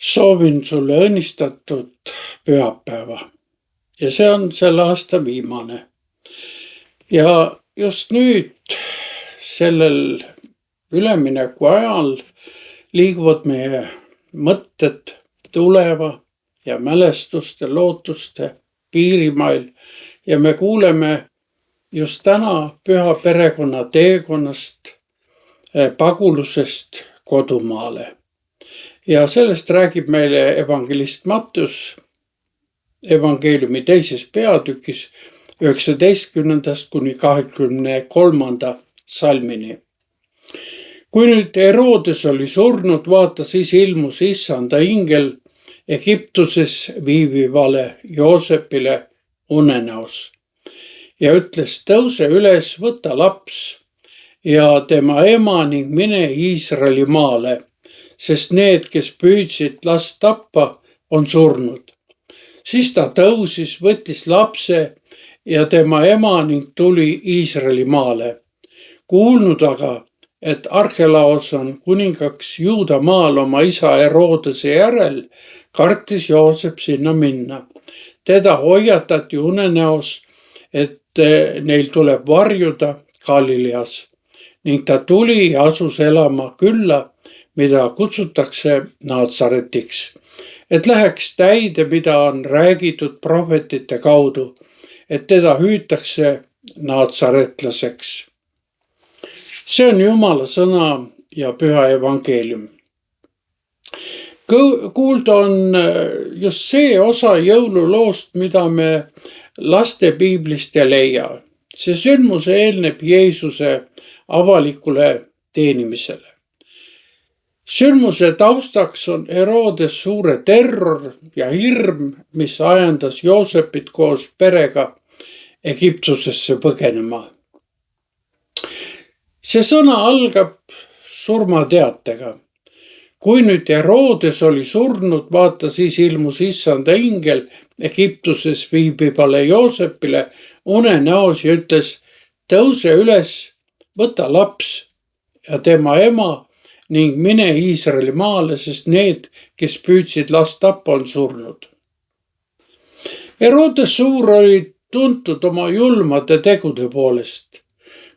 Soovin sulle õnnistatud pühapäeva ja see on selle aasta viimane. Ja just nüüd sellel ülemineku ajal liiguvad meie mõtted tuleva ja mälestuste, lootuste piirimail ja me kuuleme just täna püha perekonna teekonnast, pagulusest kodumaale. Ja sellest räägib meile evangelist Matteus evangeeliumi 2. peatükis 19. kuni 23. salmini. Kui nüüd Herodes oli surnud, vaata siis ilmus issanda ingel Egiptuses viibivale Joosepile unenäos ja ütles, tõuse üles, võta laps ja tema ema ning mine Iisraeli maale, sest need, kes püüdsid last tappa, on surnud. Siis ta tõusis, võttis lapse ja tema ema ning tuli Iisraeli maale. Kuulnud aga, et Arhelaos on kuningaks Juuda maal oma isa Herodese järel, kartis Joosep sinna minna. Teda hoiatati unenäos, et neil tuleb varjuda Galileas ning ta tuli ja asus elama külla, mida kutsutakse Natsaretiks, et läheks täide, mida on räägitud prohvetite kaudu, et teda hüütakse natsaretlaseks. See on Jumala sõna ja püha evangeelium. Kuulda on just see osa jõululoost, mida me laste piiblist ei leia. See sündmus eelneb Jeesuse avalikule teenimisele. Sündmuse taustaks on Herodes suure terror ja hirm, mis ajendas Joosepit koos perega Egiptusesse põgenema. See sõna algab surmateatega. Kui nüüd Herodes oli surnud, vaata siis ilmus issanda ingel Egiptuses viibivale Joosepile unenäos ja ütles, tõuse üles, võta laps ja tema ema ning mine Iisraeli maale, sest need, kes püüdsid last tappa, on surnud. Herodes suur oli tuntud oma julmade tegude poolest,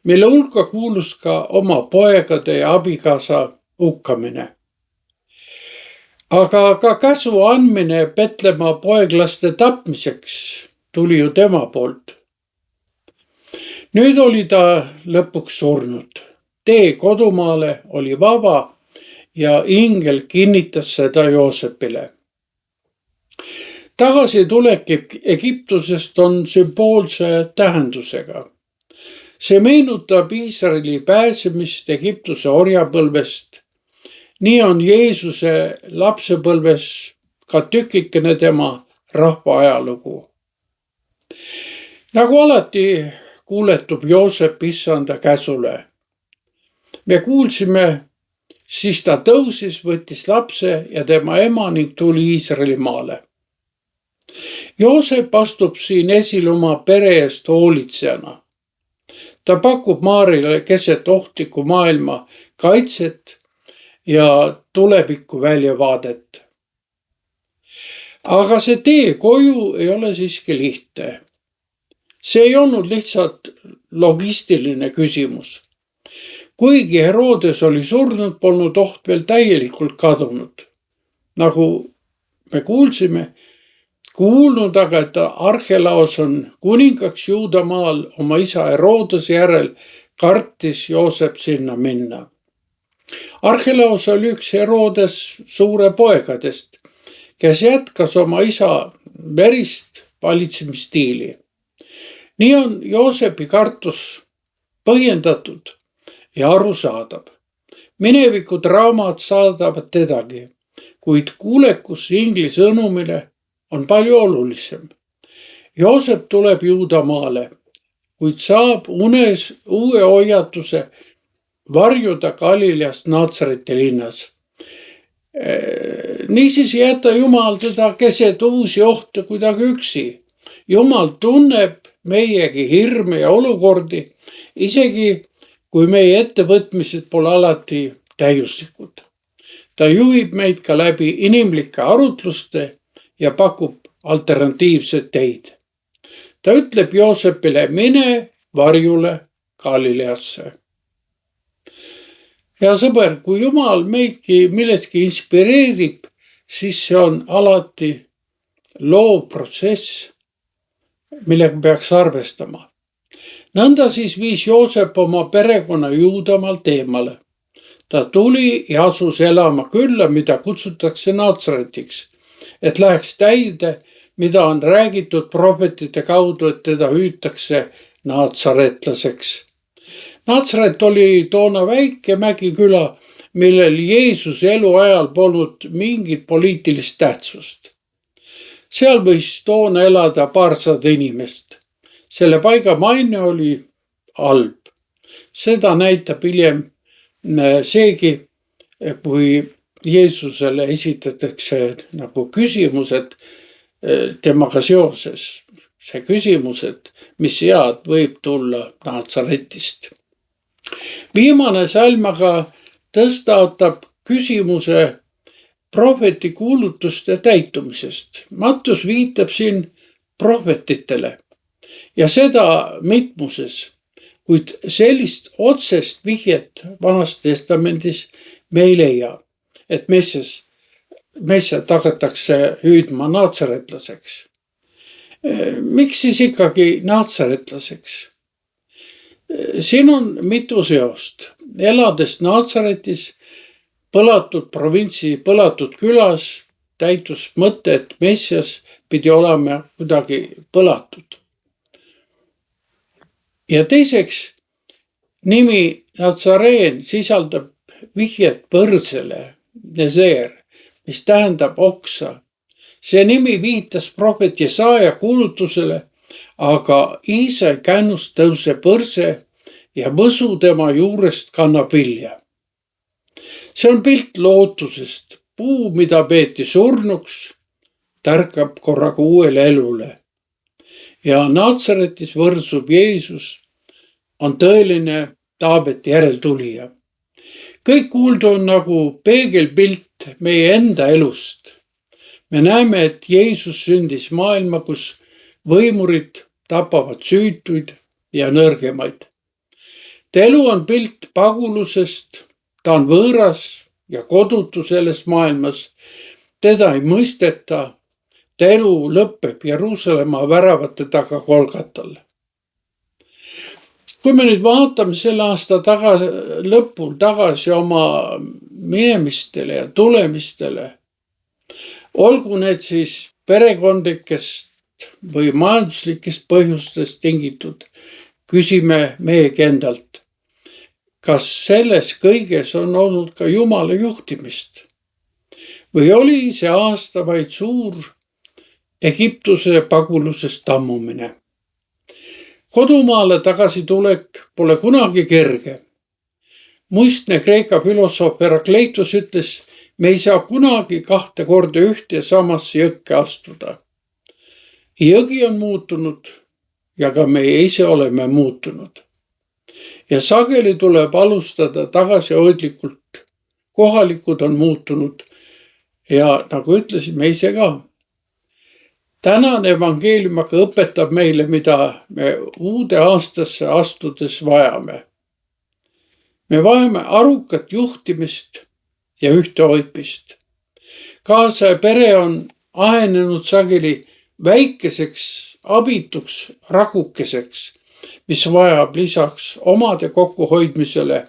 mille hulka kuulus ka oma poegade ja abikaasa hukkamine. Aga ka käsu andmine Petlemma poeglaste tapmiseks tuli ju tema poolt. Nüüd oli ta lõpuks surnud. Tee kodumaale oli vaba ja ingel kinnitas seda Joosepile. Tagasitulek Egiptusest on sümboolse tähendusega. See meenutab Iisraeli pääsemist Egiptuse orjapõlvest. Nii on Jeesuse lapsepõlves ka tükikene tema rahva ajalugu. Nagu alati kuuletub Joosep issanda käsule. Me kuulsime, siis ta tõusis, võttis lapse ja tema ema ning tuli Iisraeli maale. Joosep astub siin esile oma pere eest hoolitsejana. Ta pakub Maarile keset ohtliku maailma kaitset ja tuleviku väljavaadet. Aga see tee koju ei ole siiski lihtne. See ei olnud lihtsalt logistiline küsimus. Kuigi Herodes oli surnud, polnud oht veel täielikult kadunud. Nagu me kuulsime, kuulnud aga, et Arhelaos on kuningaks Juuda maal oma isa Herodese järel, kartis Joosep sinna minna. Arhelaos oli üks Herodes suure poegadest, kes jätkas oma isa verist valitsemisstiili. Nii on Joosepi kartus põhjendatud ja arusaadav. Mineviku draamad saadavad tedagi, kuid kuulekus ingli sõnumile on palju olulisem. Joosep tuleb Juuda maale, kuid saab unes uue hoiatuse varjuda Galileast Natsareti linnas. Niisiis ei jäta Jumal teda keset uusi ohte kuidagi üksi. Jumal tunneb meiegi hirme ja olukordi, isegi kui meie ettevõtmised pole alati täiuslikud. ta juhib meid ka läbi inimlike arutluste ja pakub alternatiivseid teid. ta ütleb Joosepile, mine varjule Galileasse. Hea sõber, kui Jumal meidki milleski inspireerib, siis see on alati loov protsess, millega peaks arvestama. Nõnda siis viis Joosep oma perekonna Juudamaalt eemale. ta tuli ja asus elama külla, mida kutsutakse Natsaretiks, et läheks täide, mida on räägitud prohvetite kaudu, et teda hüütakse natsaretlaseks. Natsaret oli toona väike mägiküla, millel Jeesuse eluajal polnud mingit poliitilist tähtsust. seal võis toona elada paarsada inimest. selle paiga maine oli halb. seda näitab hiljem seegi, kui Jeesusele esitatakse nagu küsimused temaga seoses. see küsimus, et mis head võib tulla Natsaretist. Viimane salm aga tõstatab küsimuse prohveti kuulutuste täitumisest. Mattus viitab siin prohvetitele ja seda mitmuses, kuid sellist otsest vihjet Vanas Testamendis me ei leia, et Messiat hakatakse hüüdma natsaretlaseks. Miks siis ikkagi natsaretlaseks? Siin on mitu seost. Elades Natsaretis, põlatud provintsi põlatud külas, täitus mõte, et Messias pidi olema kuidagi põlatud. ja teiseks, nimi Natsareen sisaldab vihjet põrsele, neseer, mis tähendab oksa. see nimi viitas prohvet Jesaja kuulutusele, aga Iisai kännust tõuseb põrse ja mõsu tema juurest kannab vilja. see on pilt lootusest. Puu, mida peeti surnuks, tärkab korraga uuele elule. ja Natsaretis võrsub Jeesus, on tõeline Taabeti järeltulija. kõik kuuldu on nagu peegelpilt meie enda elust. me näeme, et Jeesus sündis maailma, kus võimurid tapavad süütuid ja nõrgemaid. ta elu on pilt pagulusest, ta on võõras ja kodutu selles maailmas. teda ei mõisteta, ta elu lõpeb Jeruusalemma väravate taga Golgatal. kui me nüüd vaatame selle aasta lõpul tagasi oma minemistele ja tulemistele, olgu need siis perekondlikest või majanduslikest põhjustest tingitud, küsime meiegi endalt, kas selles kõiges on olnud ka Jumala juhtimist või oli see aasta vaid suur Egiptuse pagulusest tammumine. kodumaale tagasitulek pole kunagi kerge. muistne Kreeka filosoof Herakleitos ütles, me ei saa kunagi 2 korda ühte ja samasse jõkke astuda. jõgi on muutunud ja ka meie ise oleme muutunud. ja sageli tuleb alustada tagasihoidlikult. kohalikud on muutunud ja nagu ütlesime ise ka. tänane evangeelium aga õpetab meile, mida me uude aastasse astudes vajame. me vajame arukat juhtimist ja ühtehoidmist. Kaasaja pere on ahenenud sageli väikeseks abituks ragukeseks, mis vajab lisaks omade kokkuhoidmisele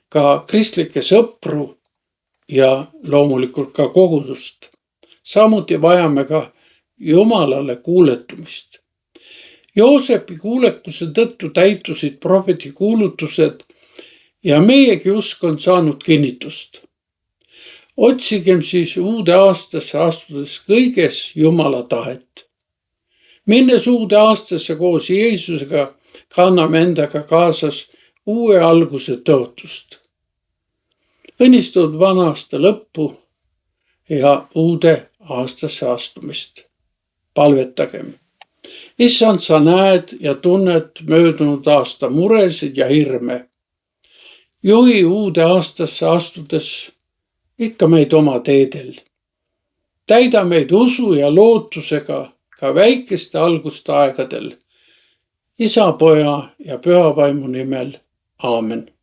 ka kristlikke sõpru ja loomulikult ka kogudust. samuti vajame ka Jumalale kuuletumist. Joosepi kuulekuse tõttu täitusid prohveti kuulutused ja meiegi usk on saanud kinnitust. otsigem siis uude aastasse astudes kõiges Jumala tahet. minnes uude aastasse koos Jeesusega, kanname endaga kaasas uue alguse tõotust. õnnistunud vana aasta lõppu ja uude aastasse astumist. palvetagem. Issand, sa näed ja tunned möödunud aasta muresid ja hirme. juhi uude aastasse astudes ikka meid oma teedel. Täida meid usu ja lootusega ka väikeste alguste aegadel. Isa, Poja ja Püha Vaimu nimel. Aamen.